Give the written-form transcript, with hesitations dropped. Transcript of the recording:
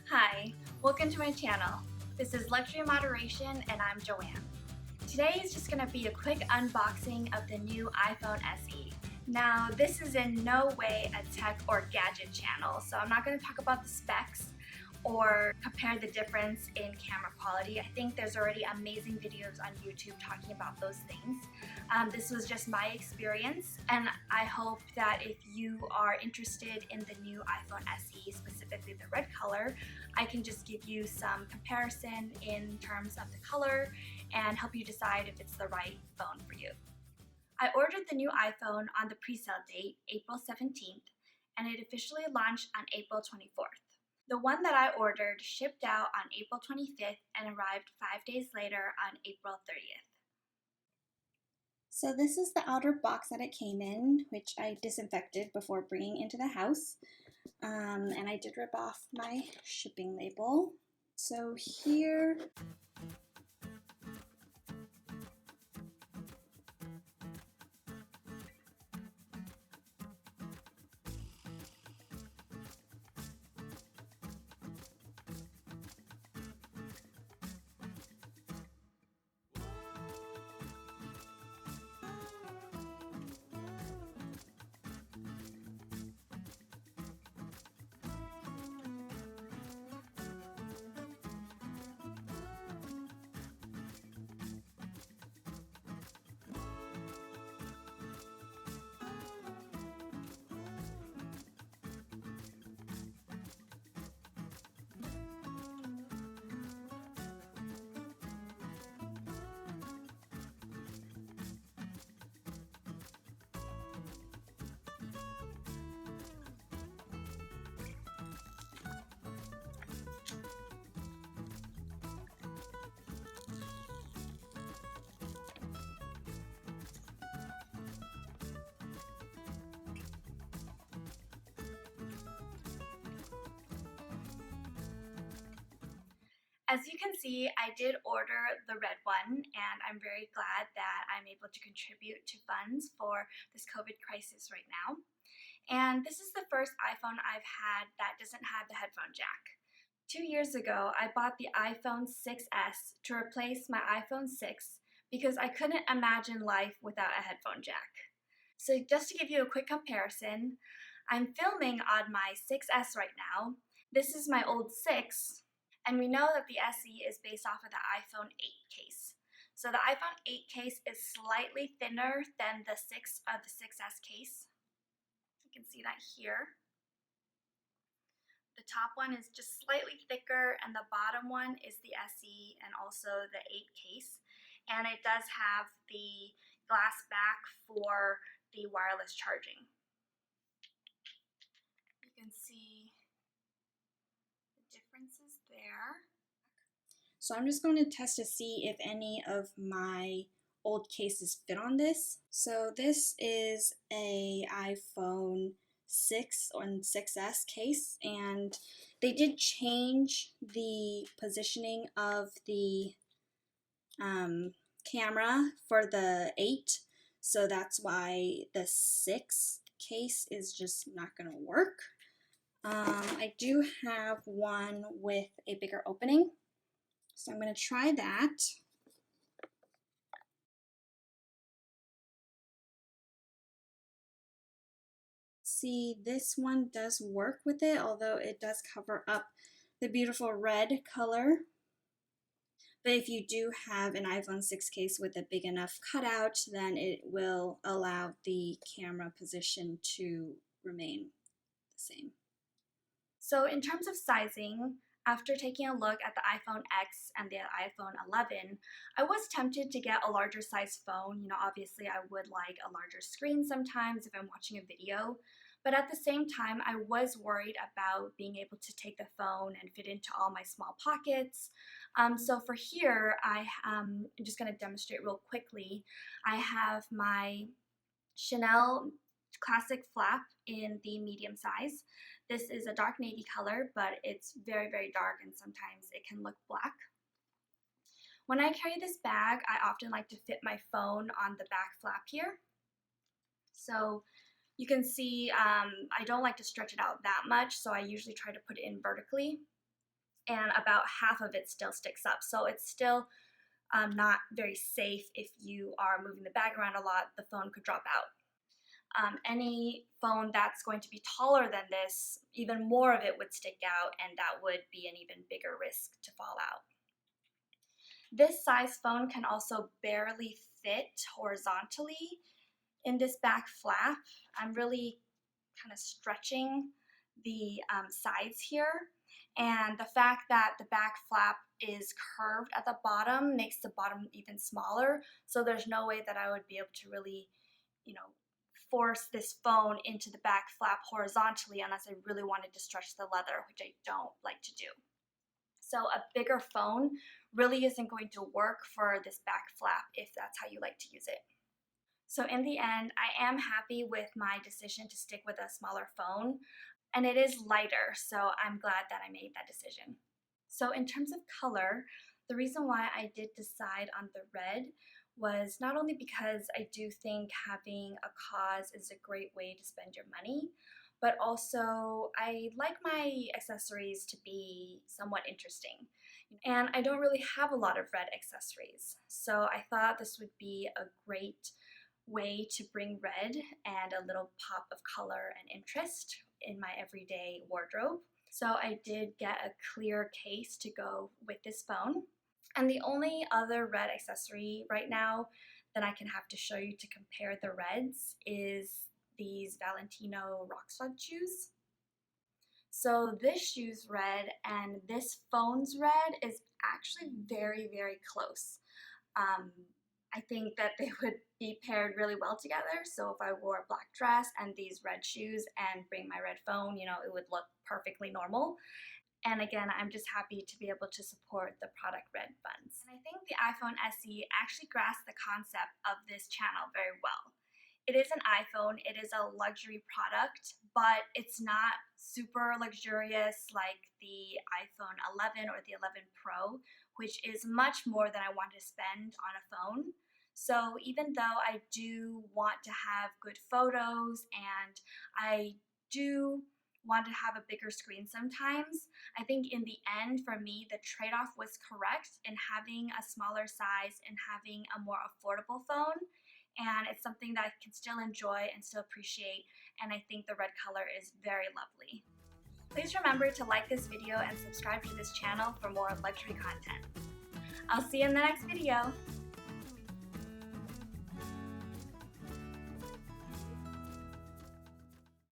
Hi, welcome to my channel. This is Luxury Moderation and I'm Joanne. Today is just going to be a quick unboxing of the new iPhone SE. Now, this is in no way a tech or gadget channel, so I'm not going to talk about the specs or compare the difference in camera quality. I think there's already amazing videos on YouTube talking about those things. This was just my experience, and I hope that if you are interested in the new iPhone SE, specifically the red color, I can just give you some comparison in terms of the color and help you decide if it's the right phone for you. I ordered the new iPhone on the pre-sale date, April 17th, and it officially launched on April 24th. The one that I ordered shipped out on April 25th and arrived 5 days later on April 30th. So this is the outer box that it came in, which I disinfected before bringing into the house. And I did rip off my shipping label. So here, As you can see, I did order the red one, and I'm very glad that I'm able to contribute to funds for this COVID crisis right now. And this is the first iPhone I've had that doesn't have the headphone jack. 2 years ago, I bought the iPhone 6s to replace my iPhone 6 because I couldn't imagine life without a headphone jack. So just to give you a quick comparison, I'm filming on my 6s right now. This is my old 6, and we know that the SE is based off of the iPhone 8 case. So the iPhone 8 case is slightly thinner than the 6s case. You can see that here. The top one is just slightly thicker, and the bottom one is the SE and also the 8 case. And it does have the glass back for the wireless charging. You can see the differences there. so I'm just going to test to see if any of my old cases fit on this. So this is a iPhone 6 and 6s case, and they did change the positioning of the camera for the 8, so that's why the 6 case is just not going to work. I do have one with a bigger opening, so I'm going to try that. See, this one does work with it, although it does cover up the beautiful red color. But if you do have an iPhone 6 case with a big enough cutout, then it will allow the camera position to remain the same. So in terms of sizing, after taking a look at the iPhone X and the iPhone 11, I was tempted to get a larger size phone. You know, obviously I would like a larger screen sometimes if I'm watching a video, but at the same time, I was worried about being able to take the phone and fit into all my small pockets. So for here, I'm just going to demonstrate real quickly. I have my Chanel classic flap in the medium size. This is a dark navy color, but it's very, very dark, and sometimes it can look black. When I carry this bag, I often like to fit my phone on the back flap here. So you can see I don't like to stretch it out that much, so I usually try to put it in vertically. and about half of it still sticks up. So it's still not very safe. If you are moving the bag around a lot, the phone could drop out. Any phone that's going to be taller than this, even more of it would stick out, and that would be an even bigger risk to fall out. This size phone can also barely fit horizontally in this back flap. I'm really kind of stretching the sides here, and the fact that the back flap is curved at the bottom makes the bottom even smaller, so there's no way that I would be able to really, force this phone into the back flap horizontally unless I really wanted to stretch the leather, which I don't like to do. So a bigger phone really isn't going to work for this back flap if that's how you like to use it. So in the end, I am happy with my decision to stick with a smaller phone, and it is lighter, so I'm glad that I made that decision. So in terms of color, the reason why I did decide on the red was not only because I do think having a cause is a great way to spend your money, but also I like my accessories to be somewhat interesting. And I don't really have a lot of red accessories, so I thought this would be a great way to bring red and a little pop of color and interest in my everyday wardrobe. So I did get a clear case to go with this phone. And the only other red accessory right now that I can have to show you to compare the reds is these Valentino rockstud shoes. So this shoe's red and this phone's red is actually very, very close. I think that they would be paired really well together. So if I wore a black dress and these red shoes and bring my red phone, it would look perfectly normal. And again, I'm just happy to be able to support the product Red Funds. And I think the iPhone SE actually grasped the concept of this channel very well. It is an iPhone, it is a luxury product, but it's not super luxurious like the iPhone 11 or the 11 Pro, which is much more than I want to spend on a phone. So even though I do want to have good photos and I do want to have a bigger screen sometimes, I think in the end, for me, the trade-off was correct in having a smaller size and having a more affordable phone. And it's something that I can still enjoy and still appreciate. And I think the red color is very lovely. Please remember to like this video and subscribe to this channel for more luxury content. I'll see you in the next video.